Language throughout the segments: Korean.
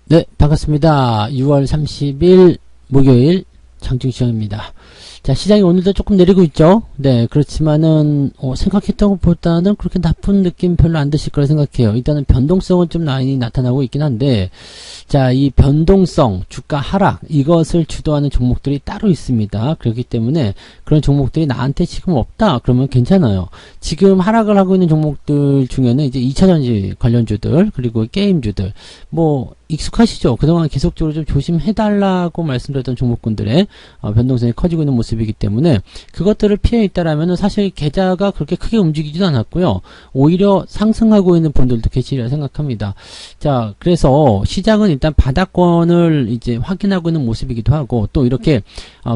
네, 반갑습니다. 6월 30일 목요일 장중시장입니다. 자, 시장이 오늘도 조금 내리고 있죠. 네, 그렇지만은 생각했던 것보다는 그렇게 나쁜 느낌 별로 안 드실 거라 생각해요. 일단은 변동성은 좀 많이 나타나고 있긴 한데, 자, 이 변동성, 주가 하락, 이것을 주도하는 종목들이 따로 있습니다. 그렇기 때문에 그런 종목들이 나한테 지금 없다 그러면 괜찮아요. 지금 하락을 하고 있는 종목들 중에는 이제 2차전지 관련주들, 그리고 게임주들, 뭐 익숙하시죠? 그동안 계속적으로 좀 조심해달라고 말씀드렸던 종목군들의 변동성이 커지고 있는 모습이기 때문에 그것들을 피해 있다라면 사실 계좌가 그렇게 크게 움직이지도 않았고요. 오히려 상승하고 있는 분들도 계시리라 생각합니다. 자, 그래서 시장은 일단 바닥권을 이제 확인하고 있는 모습이기도 하고, 또 이렇게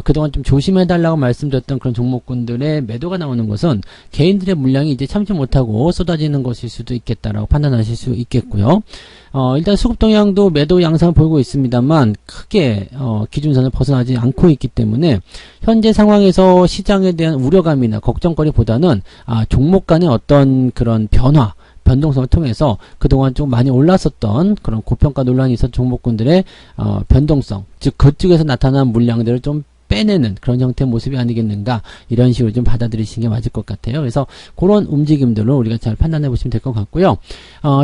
그동안 좀 조심해달라고 말씀드렸던 그런 종목군들의 매도가 나오는 것은 개인들의 물량이 이제 참지 못하고 쏟아지는 것일 수도 있겠다라고 판단하실 수 있겠고요. 일단 수급 동향도 매도 양상을 보이고 있습니다만 크게 기준선을 벗어나지 않고 있기 때문에 현재 상황에서 시장에 대한 우려감이나 걱정거리보다는 종목 간의 어떤 그런 변동성을 통해서 그동안 좀 많이 올랐었던 그런 고평가 논란이 있었던 종목군들의 변동성, 즉 그쪽에서 나타난 물량들을 좀 빼내는 그런 형태의 모습이 아니겠는가, 이런 식으로 좀 받아들이시는 게 맞을 것 같아요. 그래서 그런 움직임들로 우리가 잘 판단해 보시면 될 것 같고요.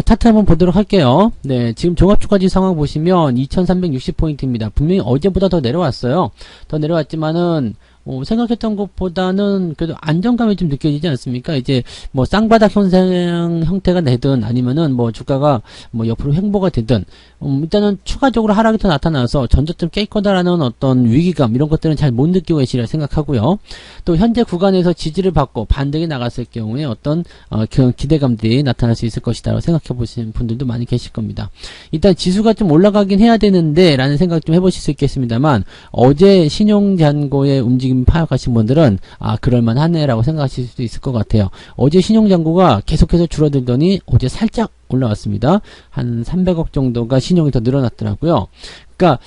차트 한번 보도록 할게요. 네, 지금 종합주가지 상황 보시면 2360포인트입니다. 분명히 어제보다 더 내려왔어요. 더 내려왔지만은 생각했던 것보다는 그래도 안정감이 좀 느껴지지 않습니까? 이제 뭐 쌍바닥 형태가 되든 아니면은 뭐 주가가 뭐 옆으로 횡보가 되든 일단은 추가적으로 하락이 더 나타나서 전저점 깰 거다라는 어떤 위기감, 이런 것들은 잘 못 느끼고 계시리라 생각하고요. 또 현재 구간에서 지지를 받고 반등이 나갔을 경우에 어떤 그런 기대감들이 나타날 수 있을 것이다라고 생각해 보시는 분들도 많이 계실 겁니다. 일단 지수가 좀 올라가긴 해야 되는데 라는 생각 좀 해보실 수 있겠습니다만, 어제 신용잔고의 움직임 파악하신 분들은 그럴만하네 라고 생각하실 수도 있을 것 같아요. 어제 신용잔고가 계속해서 줄어들더니 어제 살짝 올라왔습니다. 한 300억 정도가 신용이 더 늘어났더라고요. 그러니까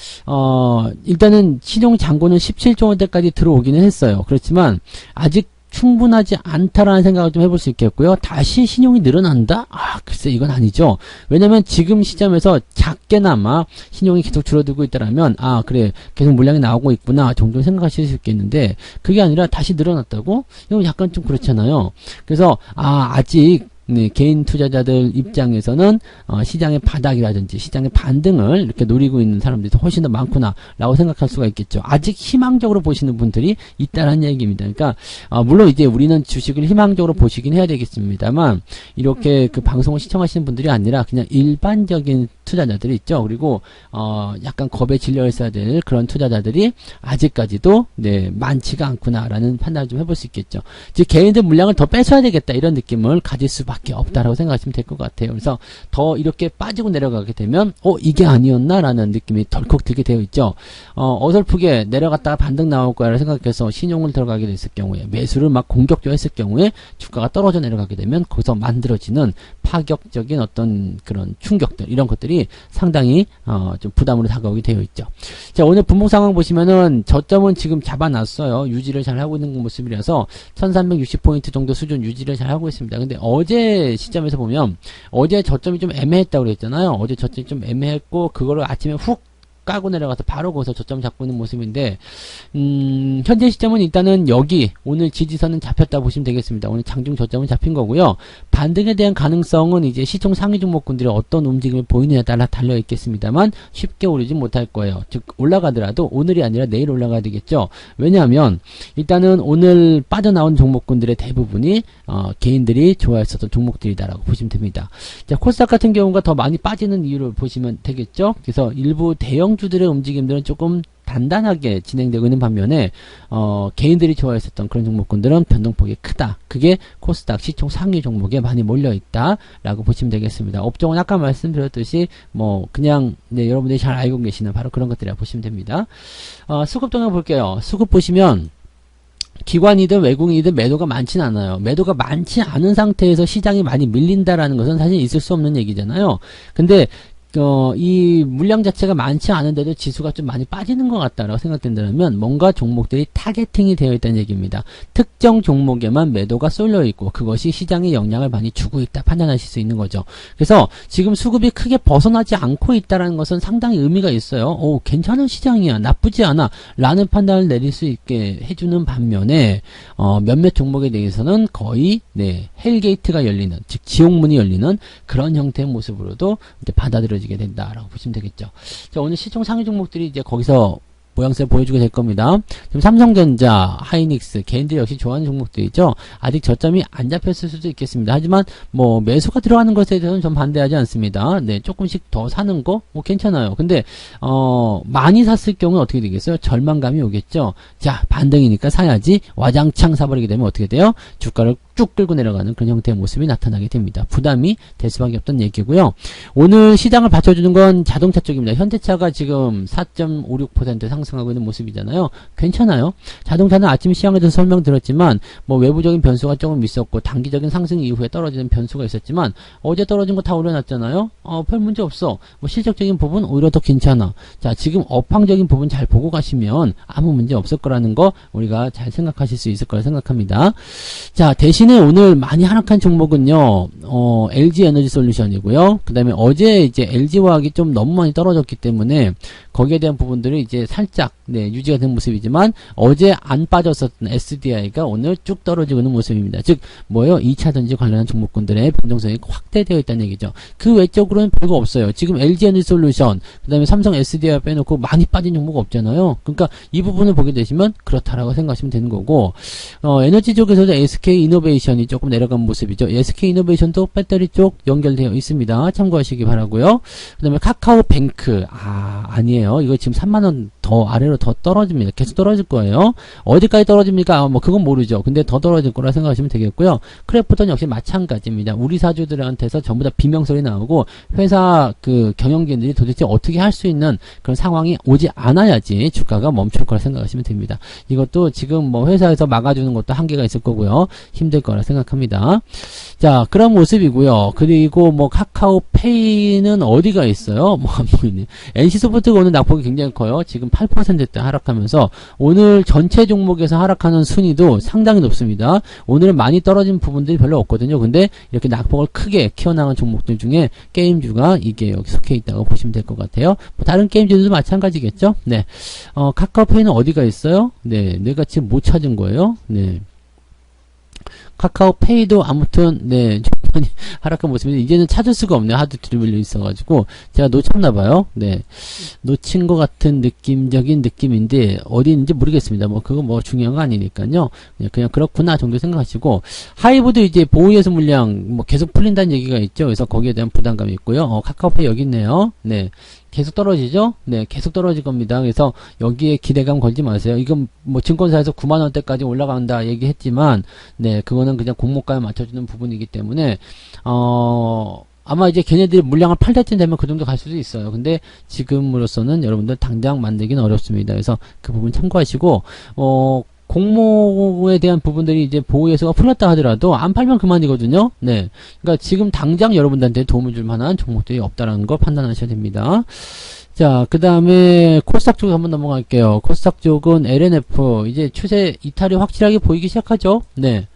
일단은 신용잔고는 17조 원대까지 들어오기는 했어요. 그렇지만 아직 충분하지 않다라는 생각을 좀 해볼 수 있겠고요. 다시 신용이 늘어난다? 글쎄 이건 아니죠. 왜냐면 지금 시점에서 작게나마 신용이 계속 줄어들고 있다라면 그래 계속 물량이 나오고 있구나 정도 생각하실 수 있겠는데, 그게 아니라 다시 늘어났다고? 이건 약간 좀 그렇잖아요. 그래서 아직 개인 투자자들 입장에서는 시장의 바닥이라든지 시장의 반등을 이렇게 노리고 있는 사람들이 훨씬 더 많구나 라고 생각할 수가 있겠죠. 아직 희망적으로 보시는 분들이 있다는 얘기입니다. 그러니까 물론 이제 우리는 주식을 희망적으로 보시긴 해야 되겠습니다만, 이렇게 그 방송을 시청하시는 분들이 아니라 그냥 일반적인 투자자들이 있죠. 그리고 약간 겁에 질려 있어야 될 그런 투자자들이 아직까지도 많지가 않구나라는 판단을 좀 해볼 수 있겠죠. 즉 개인들 물량을 더 뺏어야 되겠다, 이런 느낌을 가질 수밖에 없다라고 생각하시면 될 것 같아요. 그래서 더 이렇게 빠지고 내려가게 되면 이게 아니었나라는 느낌이 덜컥 들게 되어 있죠. 어설프게 내려갔다가 반등 나올 거라고 생각해서 신용을 들어가게 됐을 경우에, 매수를 막 공격적으로 했을 경우에 주가가 떨어져 내려가게 되면 거기서 만들어지는 파격적인 어떤 그런 충격들, 이런 것들이 상당히 좀 부담으로 다가오게 되어 있죠. 자, 오늘 분봉 상황 보시면은 저점은 지금 잡아놨어요. 유지를 잘 하고 있는 모습이라서 1360포인트 정도 수준 유지를 잘 하고 있습니다. 근데 어제 시점에서 보면 어제 저점이 좀 애매했다고 그랬잖아요. 어제 저점이 좀 애매했고 그거를 아침에 훅 까고 내려가서 바로 거기서 저점 잡고 있는 모습인데, 현재 시점은 일단은 여기 오늘 지지선은 잡혔다 보시면 되겠습니다. 오늘 장중 저점은 잡힌 거고요. 반등에 대한 가능성은 이제 시총 상위 종목군들이 어떤 움직임을 보이느냐에 따라 달려 있겠습니다만 쉽게 오르지 못할 거예요. 즉 올라가더라도 오늘이 아니라 내일 올라가야 되겠죠. 왜냐하면 일단은 오늘 빠져나온 종목군들의 대부분이 개인들이 좋아했었던 종목들이다라고 보시면 됩니다. 자, 코스닥 같은 경우가 더 많이 빠지는 이유를 보시면 되겠죠. 그래서 일부 대형주들의 움직임들은 조금 단단하게 진행되고 있는 반면에 개인들이 좋아했었던 그런 종목군들은 변동폭이 크다. 그게 코스닥 시총 상위 종목에 많이 몰려있다 라고 보시면 되겠습니다. 업종은 아까 말씀드렸듯이 뭐 그냥 여러분들이 잘 알고 계시는 바로 그런 것들이라 보시면 됩니다. 수급 동향 볼게요. 수급 보시면 기관이든 외국인이든 매도가 많진 않아요. 매도가 많지 않은 상태에서 시장이 많이 밀린다라는 것은 사실 있을 수 없는 얘기잖아요. 근데 이 물량 자체가 많지 않은데도 지수가 좀 많이 빠지는 것 같다라고 생각된다면 뭔가 종목들이 타겟팅이 되어 있다는 얘기입니다. 특정 종목에만 매도가 쏠려 있고 그것이 시장에 영향을 많이 주고 있다 판단하실 수 있는 거죠. 그래서 지금 수급이 크게 벗어나지 않고 있다는 것은 상당히 의미가 있어요. 오, 괜찮은 시장이야, 나쁘지 않아 라는 판단을 내릴 수 있게 해주는 반면에 몇몇 종목에 대해서는 거의 헬게이트가 열리는, 즉 지옥문이 열리는 그런 형태의 모습으로도 이제 받아들여지게 된다라고 보시면 되겠죠. 자, 오늘 시총 상위 종목들이 이제 거기서 모양새를 보여주게 될 겁니다. 지금 삼성전자, 하이닉스, 개인들 역시 좋아하는 종목들이죠. 아직 저점이 안 잡혔을 수도 있겠습니다. 하지만 뭐 매수가 들어가는 것에 대해서는 전 반대하지 않습니다. 네, 조금씩 더 사는 거 뭐 괜찮아요. 근데 많이 샀을 경우는 어떻게 되겠어요? 절망감이 오겠죠. 자, 반등이니까 사야지. 와장창 사버리게 되면 어떻게 돼요? 주가를 쭉 끌고 내려가는 그런 형태의 모습이 나타나게 됩니다. 부담이 될 수밖에 없던 얘기고요. 오늘 시장을 받쳐주는 건 자동차 쪽입니다. 현대차가 지금 4.56% 상승하고 있는 모습이잖아요. 괜찮아요. 자동차는 아침 시장에서 설명드렸지만 뭐 외부적인 변수가 조금 있었고 단기적인 상승 이후에 떨어지는 변수가 있었지만 어제 떨어진 거 다 올려놨잖아요. 별 문제 없어. 뭐 실적적인 부분 오히려 더 괜찮아. 자, 지금 업황적인 부분 잘 보고 가시면 아무 문제 없을 거라는 거 우리가 잘 생각하실 수 있을 거라 생각합니다. 자, 대신에 오늘 많이 하락한 종목은요, LG 에너지 솔루션이고요. 그 다음에 어제 이제 LG화학이 좀 너무 많이 떨어졌기 때문에 거기에 대한 부분들이 이제 살짝 유지가 된 모습이지만 어제 안 빠졌었던 SDI가 오늘 쭉 떨어지고 있는 모습입니다. 즉 뭐예요? 2차전지 관련한 종목군들의 변동성이 확대되어 있다는 얘기죠. 그 외적으로는 별거 없어요. 지금 LG 에너지 솔루션, 그 다음에 삼성 SDI 빼놓고 많이 빠진 종목 없잖아요. 그러니까 이 부분을 보게 되시면 그렇다라고 생각하시면 되는 거고, 에너지 쪽에서도 SK 이노베이션이 조금 내려간 모습이죠. SK 이노베이션도 배터리 쪽 연결되어 있습니다. 참고하시기 바라고요. 그 다음에 카카오뱅크, 아니에요. 이거 지금 3만원 더 아래로 더 떨어집니다. 계속 떨어질 거예요. 어디까지 떨어집니까? 뭐 그건 모르죠. 근데 더 떨어질 거라 생각하시면 되겠고요. 크래프톤 역시 마찬가지입니다. 우리 사주들한테서 전부 다 비명소리 나오고 회사 그 경영진들이 도대체 어떻게 할 수 있는 그런 상황이 오지 않아야지 주가가 멈출 거라 생각하시면 됩니다. 이것도 지금 뭐 회사에서 막아주는 것도 한계가 있을 거고요. 힘들 거라 생각합니다. 자, 그런 모습이고요. 그리고 뭐 카카오페이는 어디가 있어요? 뭐 안 보이네. NC소프트가 오늘 낙폭이 굉장히 커요. 지금 8%대 하락하면서 오늘 전체 종목에서 하락하는 순위도 상당히 높습니다. 오늘은 많이 떨어진 부분들이 별로 없거든요. 근데 이렇게 낙폭을 크게 키워나간 종목들 중에 게임주가 이게 여기 속해 있다고 보시면 될 것 같아요. 뭐 다른 게임주들도 마찬가지겠죠. 네. 카카오페이는 어디가 있어요? 네. 내가 지금 못 찾은 거예요. 네. 카카오페이도 아무튼 많이 하락한 모습인데 이제는 찾을 수가 없네요. 하도 들밀려 있어가지고 제가 놓쳤나봐요. 네, 놓친 것 같은 느낌적인 느낌인데 어디 있는지 모르겠습니다. 뭐 그거 뭐 중요한 거 아니니까요. 그냥 그렇구나 정도 생각하시고, 하이브도 이제 보호예수 물량 뭐 계속 풀린다는 얘기가 있죠. 그래서 거기에 대한 부담감이 있고요. 카카오페이 여기 있네요. 네. 계속 떨어지죠? 네, 계속 떨어질 겁니다. 그래서 여기에 기대감 걸지 마세요. 이건 뭐 증권사에서 9만원대까지 올라간다 얘기했지만, 네, 그거는 그냥 공모가에 맞춰주는 부분이기 때문에, 아마 이제 걔네들이 물량을 팔 때쯤 되면 그 정도 갈 수도 있어요. 근데 지금으로서는 여러분들 당장 만들기는 어렵습니다. 그래서 그 부분 참고하시고, 공모에 대한 부분들이 이제 보호예수가 풀렸다 하더라도 안 팔면 그만이거든요. 네. 그러니까 지금 당장 여러분들한테 도움을 줄 만한 종목들이 없다라는 걸 판단하셔야 됩니다. 자, 그 다음에 코스닥 쪽 한번 넘어갈게요. 코스닥 쪽은 LNF 이제 추세 이탈이 확실하게 보이기 시작하죠. 네.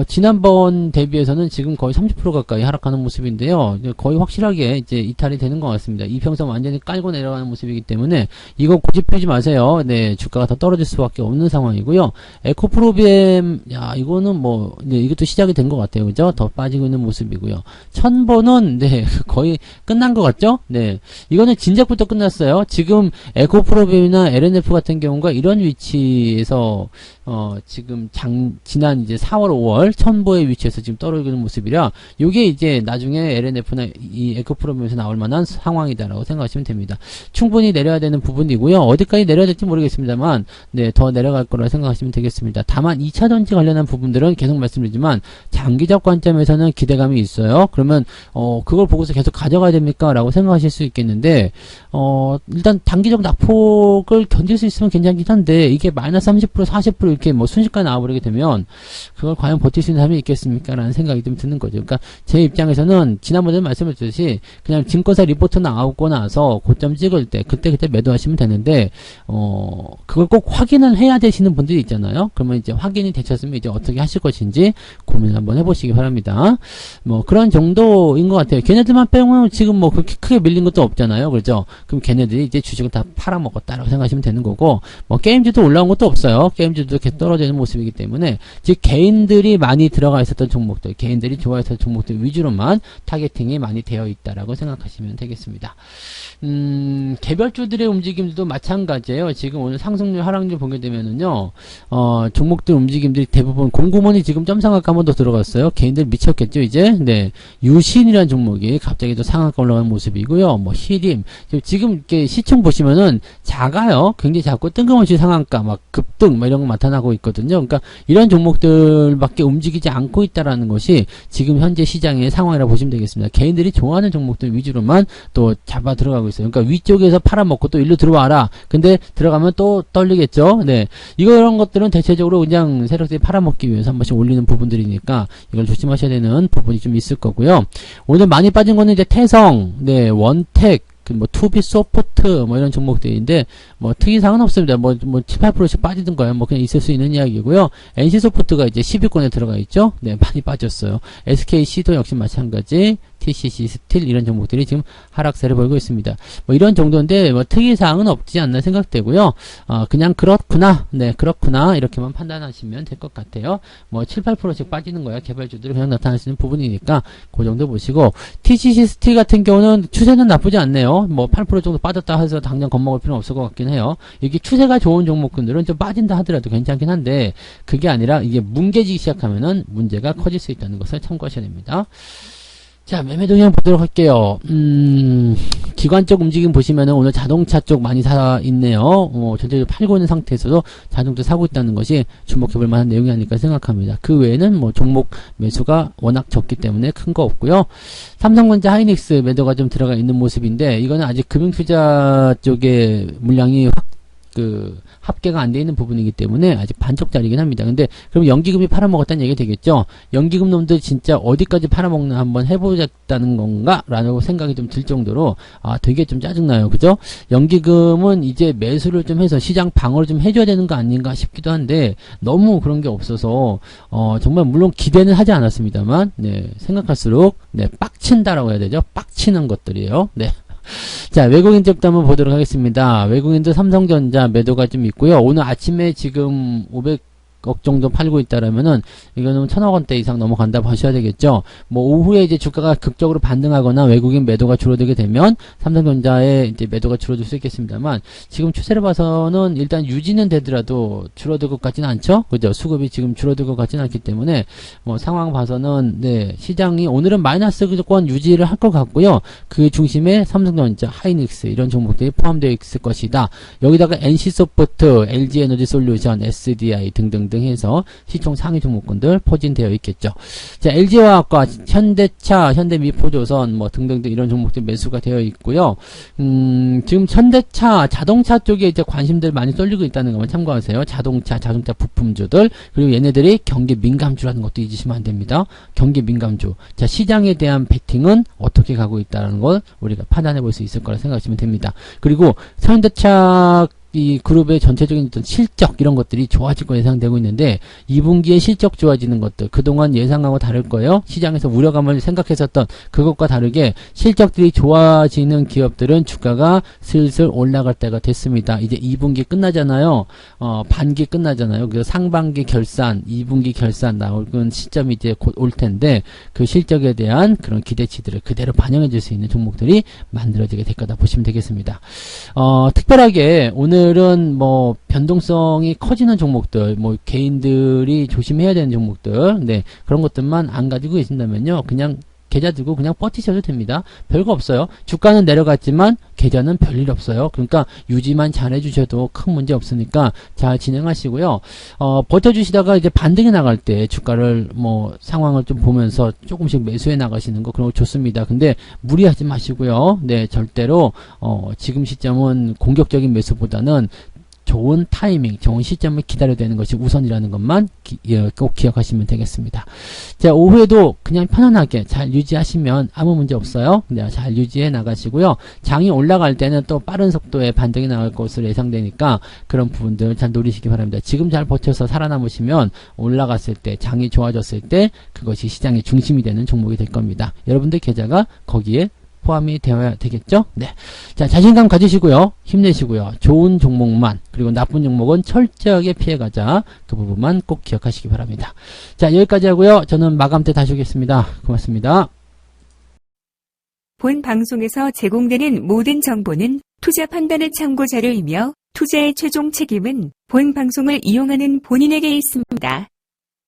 지난번 대비해서는 지금 거의 30% 가까이 하락하는 모습인데요. 거의 확실하게 이제 이탈이 되는 것 같습니다. 이평선 완전히 깔고 내려가는 모습이기 때문에 이거 고집하지 마세요. 네, 주가가 더 떨어질 수밖에 없는 상황이고요. 에코프로비엠, 이거는 뭐, 네, 이것도 시작이 된 것 같아요. 그죠? 더 빠지고 있는 모습이고요. 천보는, 네, 거의 끝난 것 같죠? 네. 이거는 진작부터 끝났어요. 지금 에코프로비엠이나 LNF 같은 경우가 이런 위치에서 지금 지난 이제 4월, 5월 천보의 위치에서 지금 떨어지는 모습이라 요게 이제 나중에 LNF나 이 에코프로비엠에서 나올 만한 상황이다라고 생각하시면 됩니다. 충분히 내려야 되는 부분이고요. 어디까지 내려야 될지 모르겠습니다만, 네, 더 내려갈 거라 생각하시면 되겠습니다. 다만 2차전지 관련한 부분들은 계속 말씀드리지만 장기적 관점에서는 기대감이 있어요. 그러면 그걸 보고서 계속 가져가야 됩니까? 라고 생각하실 수 있겠는데, 일단 단기적 낙폭을 견딜 수 있으면 괜찮긴 한데 이게 마이너스 30% 40% 이렇게 뭐 순식간에 나와버리게 되면 그걸 과연 버틸 수 있는 사람이 있겠습니까? 라는 생각이 좀 드는 거죠. 그러니까 제 입장에서는 지난번에 말씀드렸듯이 그냥 증권사 리포트 나오고 나서 고점 찍을 때 그때 매도하시면 되는데 그걸 꼭 확인을 해야 되시는 분들이 있잖아요. 그러면 이제 확인이 되셨으면 이제 어떻게 하실 것인지 고민을 한번 해보시기 바랍니다. 뭐 그런 정도인 것 같아요. 걔네들만 빼면 지금 뭐 그렇게 크게 밀린 것도 없잖아요. 그렇죠? 그럼 걔네들이 이제 주식을 다 팔아먹었다라고 생각하시면 되는 거고, 뭐 게임주도 올라온 것도 없어요. 게임주도 이렇게 떨어지는 모습이기 때문에 즉 개인들이 많이 들어가 있었던 종목들, 개인들이 좋아했던 종목들 위주로만 타겟팅이 많이 되어 있다라고 생각하시면 되겠습니다. 개별주들의 움직임도 마찬가지예요. 지금 오늘 상승률 하락률 보게 되면은요, 종목들 움직임들이 대부분 공구몬이 지금 점상한가 한 번 더 들어갔어요. 개인들 미쳤겠죠, 이제. 네. 유신이라는 종목이 갑자기 또 상한가 올라가는 모습이고요. 뭐 히림. 지금 이렇게 시총 보시면은 작아요. 굉장히 작고 뜬금없이 상한가, 막 급등, 막 이런 거 나타나고 있거든요. 그러니까 이런 종목들밖에 움직이지 않고 있다라는 것이 지금 현재 시장의 상황이라고 보시면 되겠습니다. 개인들이 좋아하는 종목들 위주로만 또 잡아 들어가고 있어요. 그러니까 위쪽에서 팔아먹고 또 일로 들어와라. 근데 들어가면 또 떨리겠죠. 네. 이런 것들은 대체적으로 그냥 세력들이 팔아먹기 위해서 한 번씩 올리는 부분들이니까 이걸 조심하셔야 되는 부분이 좀 있을 거고요. 오늘 많이 빠진 거는 이제 태성, 네, 원택, 뭐 투비 소프트 뭐 이런 종목들인데 뭐 특이사항은 없습니다. 뭐 7, 8%씩 빠지는 거예요. 뭐 그냥 있을 수 있는 이야기고요. NC소프트가 이제 10위권에 들어가 있죠. 네, 많이 빠졌어요. SKC도 역시 마찬가지. TCC 스틸 이런 종목들이 지금 하락세를 보이고 있습니다. 뭐 이런 정도인데 뭐 특이사항은 없지 않나 생각되고요. 그냥 그렇구나. 네, 그렇구나. 이렇게만 판단하시면 될 것 같아요. 뭐 7, 8%씩 빠지는 거야. 개발주들이 그냥 나타날 수 있는 부분이니까 그 정도 보시고, TCC 스틸 같은 경우는 추세는 나쁘지 않네요. 뭐 8% 정도 빠졌다 해서 당장 겁먹을 필요는 없을 것 같긴 해요. 이게 추세가 좋은 종목군들은 좀 빠진다 하더라도 괜찮긴 한데 그게 아니라 이게 뭉개지기 시작하면은 문제가 커질 수 있다는 것을 참고하셔야 됩니다. 자, 매매 동향 보도록 할게요. 기관적 움직임 보시면은 오늘 자동차 쪽 많이 사 있네요. 전체적으로 팔고 있는 상태에서도 자동차 사고 있다는 것이 주목해 볼 만한 내용이 아닐까 생각합니다. 그 외에는 뭐 종목 매수가 워낙 적기 때문에 큰 거 없고요. 삼성전자 하이닉스 매도가 좀 들어가 있는 모습인데 이거는 아직 금융투자 쪽에 물량이 합계가 안 돼 있는 부분이기 때문에 아직 반쪽짜리긴 합니다. 근데 그럼 연기금이 팔아먹었다는 얘기가 되겠죠? 연기금 놈들 진짜 어디까지 팔아먹나 한번 해보겠다는 건가? 라고 생각이 좀 들 정도로 되게 좀 짜증나요. 그죠? 연기금은 이제 매수를 좀 해서 시장 방어를 좀 해줘야 되는 거 아닌가 싶기도 한데 너무 그런 게 없어서 정말 물론 기대는 하지 않았습니다만 네, 생각할수록 네, 빡친다라고 해야 되죠? 빡치는 것들이에요. 네. 자, 외국인 쪽도 한번 보도록 하겠습니다. 외국인도 삼성전자 매도가 좀 있고요. 오늘 아침에 지금 500억 정도 팔고 있다라면은 이거는 1000억 원대 이상 넘어간다고 하셔야 되겠죠. 뭐 오후에 이제 주가가 극적으로 반등하거나 외국인 매도가 줄어들게 되면 삼성전자의 이제 매도가 줄어들 수 있겠습니다만 지금 추세를 봐서는 일단 유지는 되더라도 줄어들 것 같지는 않죠. 그죠? 수급이 지금 줄어들 것 같지는 않기 때문에 뭐 상황 봐서는 네, 시장이 오늘은 마이너스권 유지를 할 것 같고요. 그 중심에 삼성전자, 하이닉스 이런 종목들이 포함되어 있을 것이다. 여기다가 NC소프트, LG에너지솔루션, SDI 등등등 해서 시총 상위 종목군들 포진되어 있겠죠. 자, LG화학과, 현대차, 현대미포조선 뭐 등등등 이런 종목들 매수가 되어 있고요. 지금 현대차, 자동차 쪽에 이제 관심들 많이 쏠리고 있다는 것만 참고하세요. 자동차 부품주들, 그리고 얘네들이 경기 민감주라는 것도 잊으시면 안 됩니다. 경기 민감주. 자, 시장에 대한 베팅은 어떻게 가고 있다는 걸 우리가 판단해 볼 수 있을 거라 생각하시면 됩니다. 그리고 현대차 이 그룹의 전체적인 어떤 실적 이런 것들이 좋아질 거 예상되고 있는데 2분기에 실적 좋아지는 것들 그동안 예상하고 다를 거예요. 시장에서 우려감을 생각했었던 그것과 다르게 실적들이 좋아지는 기업들은 주가가 슬슬 올라갈 때가 됐습니다. 이제 2분기 끝나잖아요. 반기 끝나잖아요. 그래서 상반기 결산, 2분기 결산 나오는 시점이 이제 곧 올 텐데 그 실적에 대한 그런 기대치들을 그대로 반영해 줄 수 있는 종목들이 만들어지게 될 거다 보시면 되겠습니다. 특별하게 오늘은 뭐 변동성이 커지는 종목들, 뭐 개인들이 조심해야 되는 종목들, 네, 그런 것들만 안 가지고 계신다면요, 그냥 계좌 들고 그냥 버티셔도 됩니다. 별거 없어요. 주가는 내려갔지만 계좌는 별일 없어요. 그러니까 유지만 잘 해주셔도 큰 문제 없으니까 잘 진행하시고요. 버텨주시다가 이제 반등이 나갈 때 주가를 뭐 상황을 좀 보면서 조금씩 매수해 나가시는 거 그런 거 좋습니다. 근데 무리하지 마시고요. 네, 절대로 지금 시점은 공격적인 매수보다는 좋은 타이밍, 좋은 시점을 기다려야 되는 것이 우선이라는 것만 꼭 기억하시면 되겠습니다. 자, 오후에도 그냥 편안하게 잘 유지하시면 아무 문제 없어요. 네, 잘 유지해 나가시고요. 장이 올라갈 때는 또 빠른 속도의 반등이 나올 것으로 예상되니까 그런 부분들 잘 노리시기 바랍니다. 지금 잘 버텨서 살아남으시면 올라갔을 때, 장이 좋아졌을 때 그것이 시장의 중심이 되는 종목이 될 겁니다. 여러분들 계좌가 거기에 포함이 되어야 되겠죠? 네. 자, 자신감 가지시고요. 힘내시고요. 좋은 종목만, 그리고 나쁜 종목은 철저하게 피해가자. 그 부분만 꼭 기억하시기 바랍니다. 자, 여기까지 하고요. 저는 마감 때 다시 오겠습니다. 고맙습니다. 본 방송에서 제공되는 모든 정보는 투자 판단의 참고 자료이며 투자의 최종 책임은 본 방송을 이용하는 본인에게 있습니다.